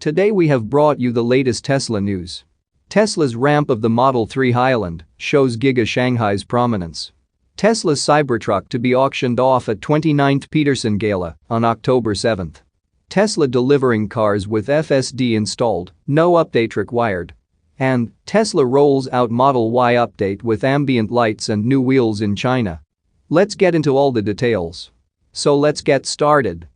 Today we have brought you the latest Tesla news. Tesla's ramp of the Model 3 Highland shows Giga Shanghai's prominence. Tesla's Cybertruck to be auctioned off at 29th Petersen Gala on October 7th. Tesla delivering cars with FSD installed, no update required. And Tesla rolls out Model Y update with ambient lights and new wheels in China. Let's get into all the details. So let's get started.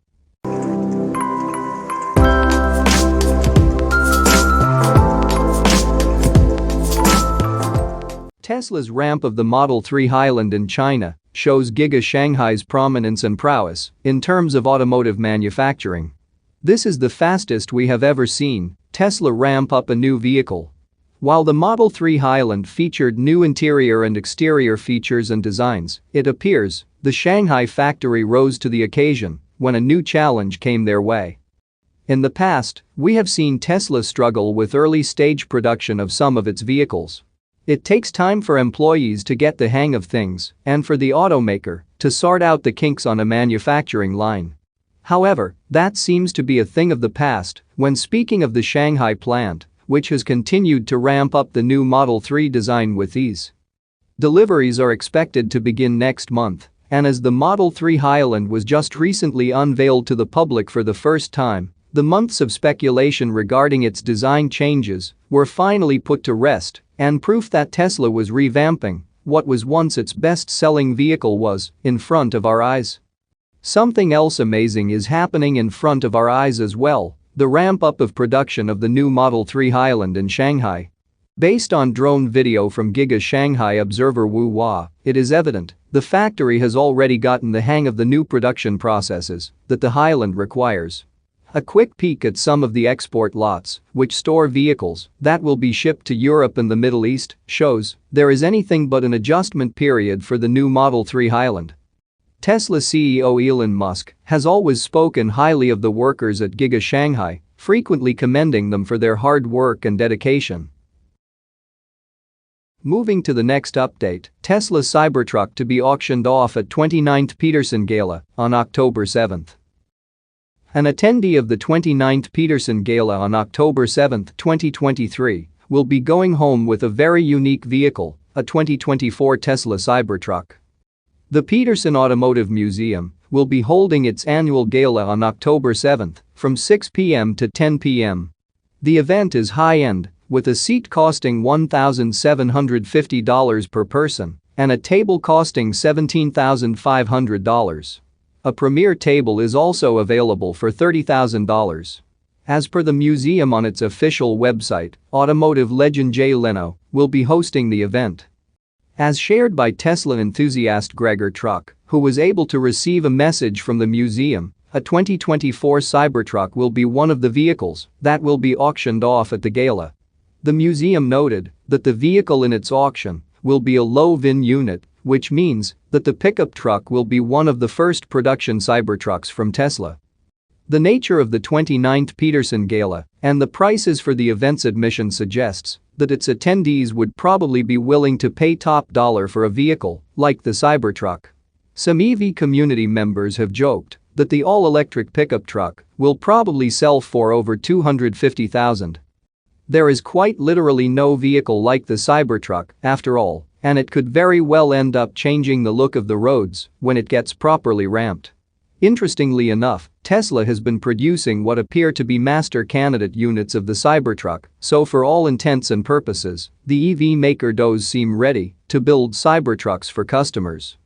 Tesla's ramp of the Model 3 Highland in China shows Giga Shanghai's prominence and prowess in terms of automotive manufacturing. This is the fastest we have ever seen Tesla ramp up a new vehicle. While the Model 3 Highland featured new interior and exterior features and designs, it appears the Shanghai factory rose to the occasion when a new challenge came their way. In the past, we have seen Tesla struggle with early-stage production of some of its vehicles. It takes time for employees to get the hang of things and for the automaker to sort out the kinks on a manufacturing line. However, that seems to be a thing of the past when speaking of the Shanghai plant, which has continued to ramp up the new Model 3 design with ease. Deliveries are expected to begin next month, and as the Model 3 Highland was just recently unveiled to the public for the first time, the months of speculation regarding its design changes were finally put to rest, and proof that Tesla was revamping what was once its best-selling vehicle was in front of our eyes. Something else amazing is happening in front of our eyes as well. The ramp-up of production of the new Model 3 Highland in Shanghai. Based on drone video from Giga Shanghai observer Wu Hua, it is evident the factory has already gotten the hang of the new production processes that the Highland requires. A quick peek at some of the export lots, which store vehicles that will be shipped to Europe and the Middle East, shows there is anything but an adjustment period for the new Model 3 Highland. Tesla CEO Elon Musk has always spoken highly of the workers at Giga Shanghai, frequently commending them for their hard work and dedication. Moving to the next update, Tesla's Cybertruck to be auctioned off at 29th Petersen Gala on October 7th. An attendee of the 29th Petersen Gala on October 7, 2023, will be going home with a very unique vehicle, a 2024 Tesla Cybertruck. The Petersen Automotive Museum will be holding its annual gala on October 7 from 6 p.m. to 10 p.m. The event is high-end, with a seat costing $1,750 per person and a table costing $17,500. A premier table is also available for $30,000. As per the museum on its official website, automotive legend Jay Leno will be hosting the event. As shared by Tesla enthusiast Gregor Truck, who was able to receive a message from the museum, a 2024 Cybertruck will be one of the vehicles that will be auctioned off at the gala. The museum noted that the vehicle in its auction will be a low-VIN unit, which means that the pickup truck will be one of the first production Cybertrucks from Tesla. The nature of the 29th Petersen Gala and the prices for the event's admission suggests that its attendees would probably be willing to pay top dollar for a vehicle like the Cybertruck. Some EV community members have joked that the all-electric pickup truck will probably sell for over $250,000. There is quite literally no vehicle like the Cybertruck, after all, and it could very well end up changing the look of the roads when it gets properly ramped. Interestingly enough, Tesla has been producing what appear to be master candidate units of the Cybertruck, so for all intents and purposes, the EV maker does seem ready to build Cybertrucks for customers.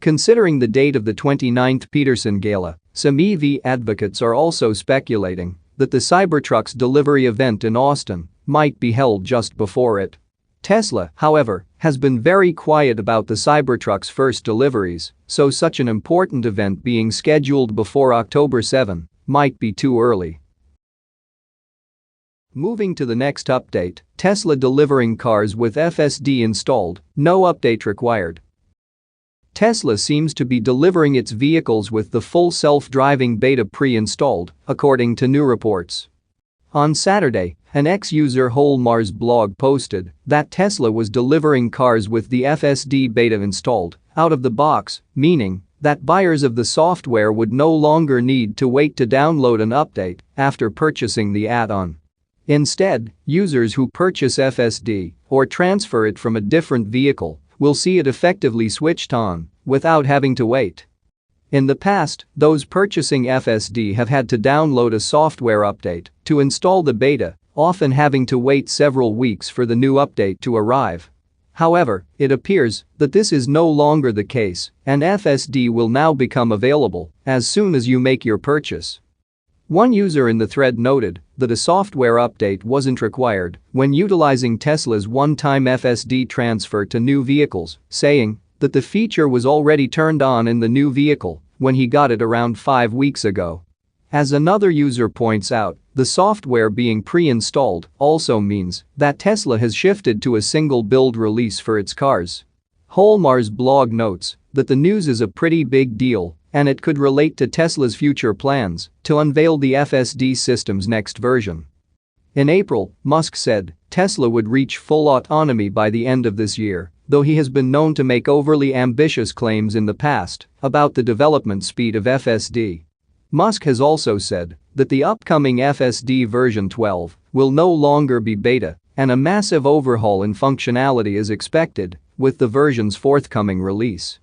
Considering the date of the 29th Petersen Gala, some EV advocates are also speculating that the Cybertruck's delivery event in Austin might be held just before it. Tesla, however, has been very quiet about the Cybertruck's first deliveries, so such an important event being scheduled before October 7 might be too early. Moving to the next update, Tesla delivering cars with FSD installed, no update required. Tesla seems to be delivering its vehicles with the full self-driving beta pre-installed, according to new reports. On Saturday, an ex-user Mars blog posted that Tesla was delivering cars with the FSD beta installed out of the box, meaning that buyers of the software would no longer need to wait to download an update after purchasing the add-on. Instead, users who purchase FSD or transfer it from a different vehicle will see it effectively switched on without having to wait. In the past, those purchasing FSD have had to download a software update to install the beta, often having to wait several weeks for the new update to arrive. However, it appears that this is no longer the case, and FSD will now become available as soon as you make your purchase. One user in the thread noted that a software update wasn't required when utilizing Tesla's one-time FSD transfer to new vehicles, saying that the feature was already turned on in the new vehicle when he got it around 5 weeks ago. As another user points out, the software being pre-installed also means that Tesla has shifted to a single build release for its cars. Holmar's blog notes that the news is a pretty big deal and it could relate to Tesla's future plans to unveil the FSD system's next version. In April, Musk said Tesla would reach full autonomy by the end of this year, though he has been known to make overly ambitious claims in the past about the development speed of FSD. Musk has also said that the upcoming FSD version 12 will no longer be beta and a massive overhaul in functionality is expected with the version's forthcoming release.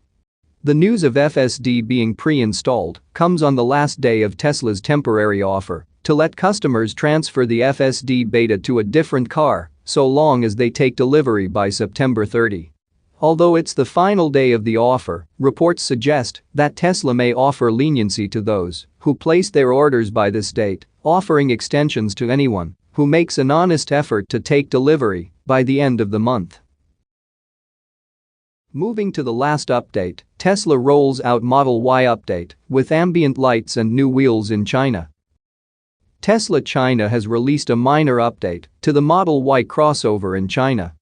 The news of FSD being pre-installed comes on the last day of Tesla's temporary offer to let customers transfer the FSD beta to a different car so long as they take delivery by September 30. Although it's the final day of the offer, reports suggest that Tesla may offer leniency to those who place their orders by this date, offering extensions to anyone who makes an honest effort to take delivery by the end of the month. Moving to the last update, Tesla rolls out Model Y update with ambient lights and new wheels in China. Tesla China has released a minor update to the Model Y crossover in China.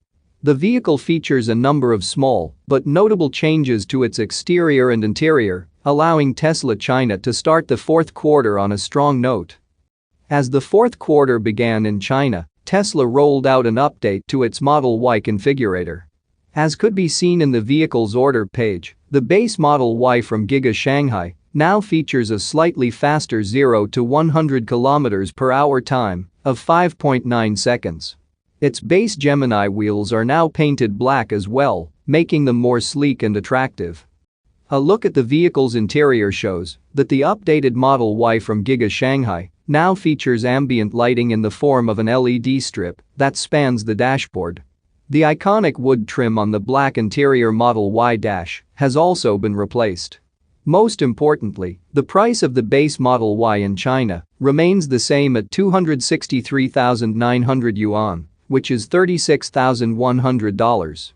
The vehicle features a number of small but notable changes to its exterior and interior, allowing Tesla China to start the fourth quarter on a strong note. As the fourth quarter began in China, Tesla rolled out an update to its Model Y configurator. As could be seen in the vehicle's order page, the base Model Y from Giga Shanghai now features a slightly faster 0 to 100 km/h time of 5.9 seconds. Its base Gemini wheels are now painted black as well, making them more sleek and attractive. A look at the vehicle's interior shows that the updated Model Y from Giga Shanghai now features ambient lighting in the form of an LED strip that spans the dashboard. The iconic wood trim on the black interior Model Y dash has also been replaced. Most importantly, the price of the base Model Y in China remains the same at 263,900 yuan, which is $36,100.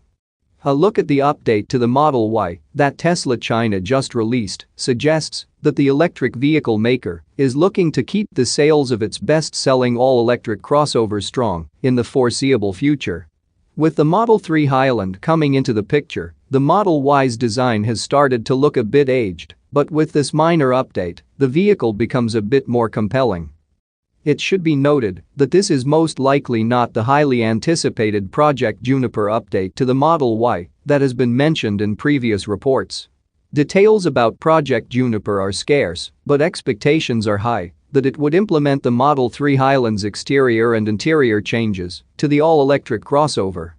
A look at the update to the Model Y that Tesla China just released suggests that the electric vehicle maker is looking to keep the sales of its best-selling all-electric crossover strong in the foreseeable future. With the Model 3 Highland coming into the picture, the Model Y's design has started to look a bit aged, but with this minor update, the vehicle becomes a bit more compelling. It should be noted that this is most likely not the highly anticipated Project Juniper update to the Model Y that has been mentioned in previous reports. Details about Project Juniper are scarce, but expectations are high that it would implement the Model 3 Highland's exterior and interior changes to the all-electric crossover.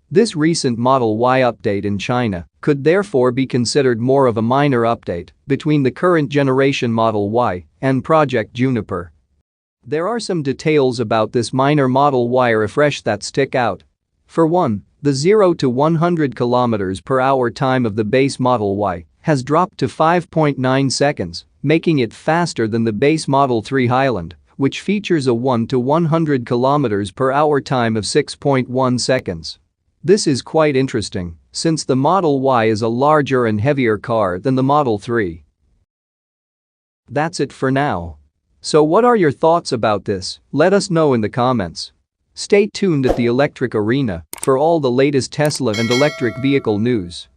This recent Model Y update in China could therefore be considered more of a minor update between the current generation Model Y and Project Juniper. There are some details about this minor Model Y refresh that stick out. For one, the 0 to 100 km/h time of the base Model Y has dropped to 5.9 seconds, making it faster than the base Model 3 Highland, which features a 1 to 100 km/h time of 6.1 seconds. This is quite interesting, since the Model Y is a larger and heavier car than the Model 3. That's it for now. So what are your thoughts about this? Let us know in the comments. Stay tuned at the Electric Arena for all the latest Tesla and electric vehicle news.